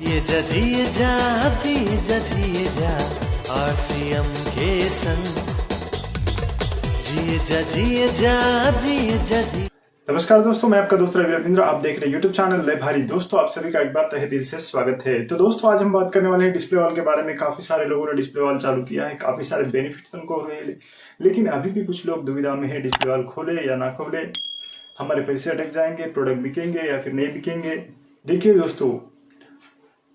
जिए जा RCM के संग जिए जा। नमस्कार दोस्तों, मैं आपका दोस्त रवि रविंद्र। आप देख रहे हैं यूट्यूब चैनल लय भारी। दोस्तों, आप सभी का एक बार तहे दिल से स्वागत है। तो दोस्तों, आज हम बात करने वाले हैं डिस्प्ले वॉल के बारे में। काफी सारे लोगों ने डिस्प्ले वॉल चालू किया है, काफी सारे बेनिफिट्स उनको हो रहे हैं, लेकिन अभी भी कुछ लोग दुविधा में है, डिस्प्ले वॉल खोले या ना खोले, हमारे पैसे अटक जाएंगे, प्रोडक्ट बिकेंगे या फिर नहीं बिकेंगे। देखिए दोस्तों,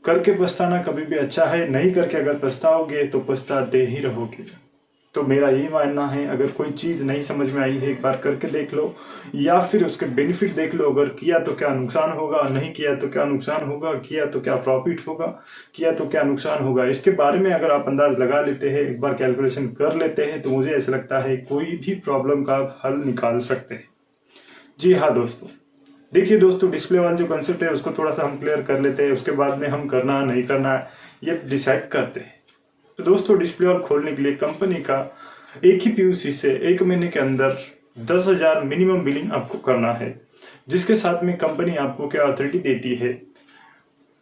करके पछताना कभी भी अच्छा है, नहीं करके अगर पछताओगे तो पछताते ही रहोगे। तो मेरा यही मानना है, अगर कोई चीज नहीं समझ में आई है, एक बार करके देख लो या फिर उसके बेनिफिट देख लो। अगर किया तो क्या नुकसान होगा, नहीं किया तो क्या नुकसान होगा, किया तो क्या प्रॉफिट होगा, किया तो क्या नुकसान होगा, इसके बारे में अगर आप अंदाज लगा लेते हैं, एक बार कैलकुलेशन कर लेते हैं, तो मुझे ऐसा लगता है कोई भी प्रॉब्लम का हल निकाल सकते हैं। जी हाँ दोस्तों, देखिए दोस्तों, डिस्प्ले वाला जो कंसेप्ट है उसको थोड़ा सा हम क्लियर कर लेते हैं, उसके बाद में हम करना नहीं करना ये डिसाइड करते हैं। तो दोस्तों, डिस्प्ले वॉल खोलने के लिए कंपनी का एक ही पीयूसी से 1 महीने के अंदर 10,000 मिनिमम बिलिंग आपको करना है, जिसके साथ में कंपनी आपको क्या अथॉरिटी देती है।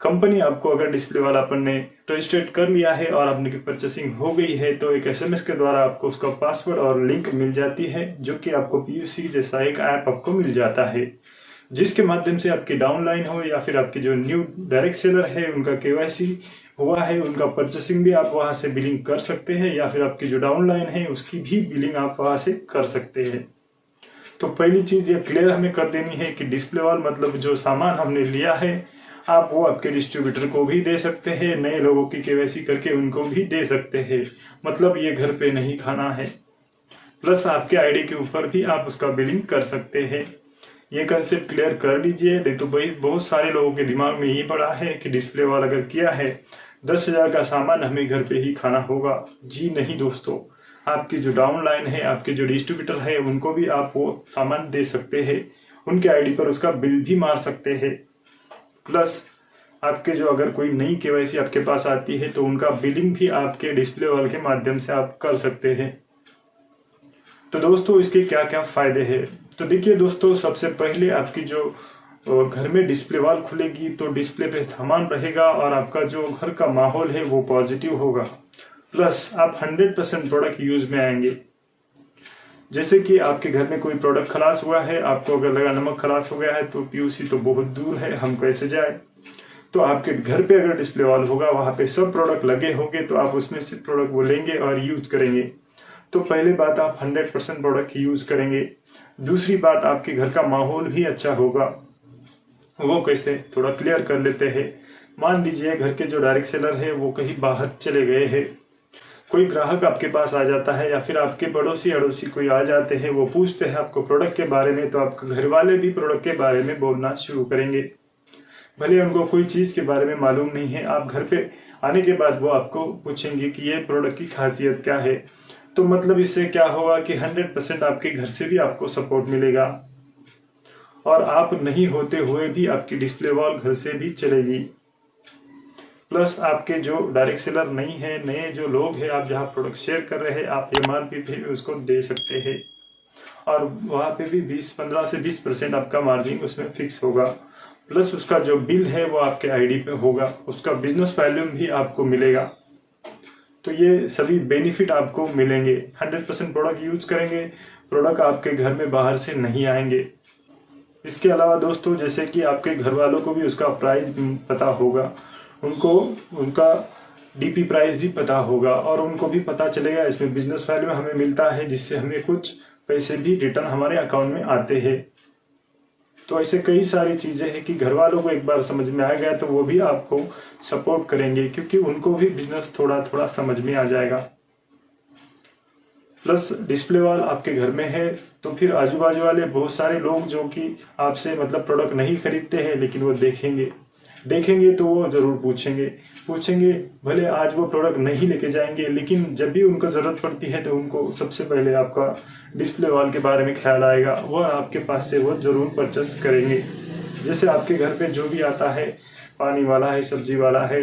कंपनी आपको अगर डिस्प्ले वाला अपन ने रजिस्ट्रेट कर लिया है और आपने की परचेसिंग हो गई है, तो एक SMS के द्वारा आपको उसका पासवर्ड और लिंक मिल जाती है, जो कि आपको पीयूसी जैसा एक ऐप आपको मिल जाता है, जिसके माध्यम से आपकी डाउनलाइन हो या फिर आपके जो न्यू डायरेक्ट सेलर है उनका KYC हुआ है, उनका परचेसिंग भी आप वहां से बिलिंग कर सकते हैं, या फिर आपकी जो डाउनलाइन है उसकी भी बिलिंग आप वहां से कर सकते हैं। तो पहली चीज ये क्लियर हमें कर देनी है कि डिस्प्ले वॉल मतलब जो सामान हमने लिया है, आप वो आपके डिस्ट्रीब्यूटर को भी दे सकते हैं, नए लोगों की KYC करके उनको भी दे सकते हैं। मतलब ये घर पे नहीं खाना है, प्लस आपके ID के ऊपर भी आप उसका बिलिंग कर सकते हैं। ये कंसेप्ट क्लियर कर लीजिए, नहीं तो बहुत सारे लोगों के दिमाग में यही पड़ा है कि डिस्प्ले वॉल अगर किया है 10,000 का सामान हमें घर पे ही खाना होगा। जी नहीं दोस्तों, आपकी जो डाउनलाइन है, आपके जो डिस्ट्रीब्यूटर है, उनको भी आप वो सामान दे सकते हैं, उनके ID पर उसका बिल भी मार सकते हैं। प्लस आपके जो अगर कोई नई KYC आपके पास आती है तो उनका बिलिंग भी आपके डिस्प्ले वॉल के माध्यम से आप कर सकते हैं। तो दोस्तों, इसके क्या क्या फायदे हैं, तो देखिए दोस्तों, सबसे पहले आपकी जो घर में डिस्प्ले वॉल खुलेगी तो डिस्प्ले पे सामान रहेगा और आपका जो घर का माहौल है वो पॉजिटिव होगा। प्लस आप 100% प्रोडक्ट यूज में आएंगे। जैसे कि आपके घर में कोई प्रोडक्ट खलास हुआ है, आपको अगर लगा नमक खलास हो गया है, तो पीयूसी तो बहुत दूर है, हम कैसे जाए। तो आपके घर पे अगर डिस्प्ले वॉल होगा, वहां पे सब प्रोडक्ट लगे होंगे, तो आप उसमें से प्रोडक्ट वो लेंगे और यूज करेंगे। तो पहली बात, आप 100% प्रोडक्ट यूज करेंगे। दूसरी बात, आपके घर का माहौल भी अच्छा होगा। वो कैसे, थोड़ा क्लियर कर लेते हैं। मान लीजिए घर के जो डायरेक्ट सेलर है वो कहीं बाहर चले गए हैं, कोई ग्राहक आपके पास आ जाता है या फिर आपके पड़ोसी अड़ोसी कोई आ जाते हैं, वो पूछते हैं आपको प्रोडक्ट के बारे में, तो आपके घर वाले भी प्रोडक्ट के बारे में बोलना शुरू करेंगे। भले उनको कोई चीज के बारे में मालूम नहीं है, आप घर पे आने के बाद वो आपको पूछेंगे कि ये प्रोडक्ट की खासियत क्या है। तो मतलब इससे क्या होगा कि 100% आपके घर से भी आपको सपोर्ट मिलेगा, और आप नहीं होते हुए भी आपकी डिस्प्ले वॉल घर से भी चलेगी। प्लस आपके जो डायरेक्ट सेलर नहीं है, नए जो लोग हैं, आप जहां प्रोडक्ट शेयर कर रहे हैं, आप MRP भी उसको दे सकते हैं, और वहां पे भी 15 से 20% आपका मार्जिन उसमें फिक्स होगा। प्लस उसका जो बिल है वो आपके ID पे होगा, उसका बिजनेस वैल्यूम भी आपको मिलेगा। तो ये सभी बेनिफिट आपको मिलेंगे। 100% प्रोडक्ट यूज करेंगे, प्रोडक्ट आपके घर में बाहर से नहीं आएंगे। इसके अलावा दोस्तों, जैसे कि आपके घर वालों को भी उसका प्राइस पता होगा, उनको उनका DP प्राइस भी पता होगा, और उनको भी पता चलेगा इसमें बिजनेस वैल्यू हमें मिलता है, जिससे हमें कुछ पैसे भी रिटर्न हमारे अकाउंट में आते हैं। तो ऐसे कई सारी चीजें हैं कि घर वालों को एक बार समझ में आ गया तो वो भी आपको सपोर्ट करेंगे, क्योंकि उनको भी बिजनेस थोड़ा थोड़ा समझ में आ जाएगा। प्लस डिस्प्ले वॉल आपके घर में है तो फिर आजू बाजू वाले बहुत सारे लोग जो कि आपसे मतलब प्रोडक्ट नहीं खरीदते हैं, लेकिन वो देखेंगे तो वो जरूर पूछेंगे। भले आज वो प्रोडक्ट नहीं लेके जाएंगे, लेकिन जब भी उनको जरूरत पड़ती है तो उनको सबसे पहले आपका डिस्प्ले वॉल के बारे में ख्याल आएगा, वो आपके पास से वो जरूर परचेस करेंगे। जैसे आपके घर पे जो भी आता है, पानी वाला है, सब्जी वाला है,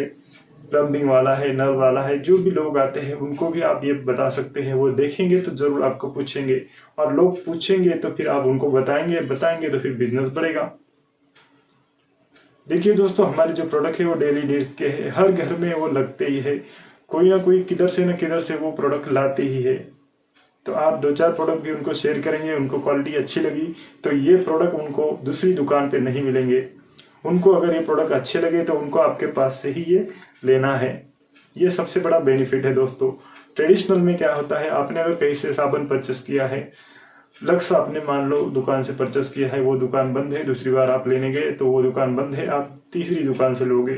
प्लम्बिंग वाला है, नल वाला है, जो भी लोग आते हैं उनको भी आप ये बता सकते हैं। वो देखेंगे तो जरूर आपको पूछेंगे, और लोग पूछेंगे तो फिर आप उनको बताएंगे तो फिर बिजनेस बढ़ेगा। देखिए दोस्तों, हमारे जो प्रोडक्ट है वो डेली नीड्स के है, हर घर में वो लगते ही है, कोई ना कोई किधर से न किधर से वो प्रोडक्ट लाते ही है। तो आप 2-4 प्रोडक्ट भी उनको शेयर करेंगे, उनको क्वालिटी अच्छी लगी तो ये प्रोडक्ट उनको दूसरी दुकान पे नहीं मिलेंगे। उनको अगर ये प्रोडक्ट अच्छे लगे तो उनको आपके पास से ही ये लेना है। ये सबसे बड़ा बेनिफिट है दोस्तों। ट्रेडिशनल में क्या होता है, आपने अगर कहीं से साबुन परचेस किया है, लक्ष्य आपने मान लो दुकान से परचेस किया है, वो दुकान बंद है, दूसरी बार आप लेने गए तो वो दुकान बंद है, आप तीसरी दुकान से लोगे।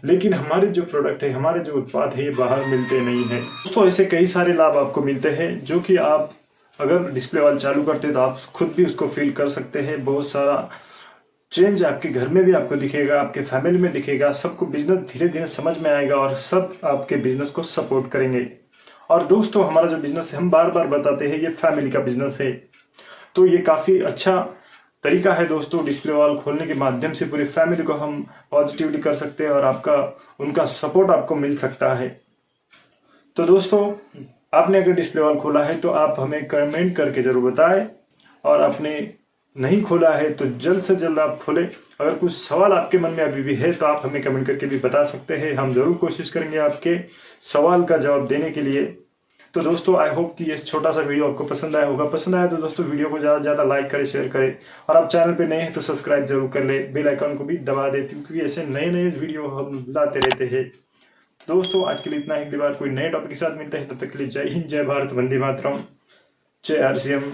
लेकिन हमारे जो प्रोडक्ट है, हमारे जो उत्पाद है, ये बाहर मिलते नहीं है दोस्तों। ऐसे कई सारे लाभ आपको मिलते हैं जो कि आप अगर डिस्प्ले वाल चालू करते तो आप खुद भी उसको फील कर सकते हैं। बहुत सारा चेंज आपके घर में भी आपको दिखेगा, आपके फैमिली में दिखेगा, सबको बिजनेस धीरे धीरे समझ में आएगा और सब आपके बिजनेस को सपोर्ट करेंगे। और दोस्तों, हमारा जो बिजनेस है, हम बार बार बताते हैं, ये फैमिली का बिजनेस है। तो ये काफी अच्छा तरीका है दोस्तों, डिस्प्ले वॉल खोलने के माध्यम से पूरी फैमिली को हम पॉजिटिवली कर सकते हैं और उनका सपोर्ट आपको मिल सकता है। तो दोस्तों, आपने अगर डिस्प्ले वॉल खोला है तो आप हमें कमेंट करके जरूर बताएं, और आपने नहीं खोला है तो जल्द से जल्द आप खोलें। अगर कुछ सवाल आपके मन में अभी भी है तो आप हमें कमेंट करके भी बता सकते हैं, हम जरूर कोशिश करेंगे आपके सवाल का जवाब देने के लिए। तो दोस्तों, आई होप कि ये छोटा सा वीडियो आपको पसंद आया होगा। पसंद आया तो दोस्तों वीडियो को ज़्यादा से ज़्यादा लाइक करें, शेयर करें, और आप चैनल पे नए हैं तो सब्सक्राइब जरूर कर ले, बेल आइकन को भी दबा दें, क्योंकि ऐसे नए नए वीडियो हम लाते रहते हैं। तो दोस्तों, आज के लिए इतना ही। अगली बार कोई नए टॉपिक के साथ मिलते हैं, तब तक के लिए जय हिंद, जय भारत, वंदे मातरम, जय आरसीएम।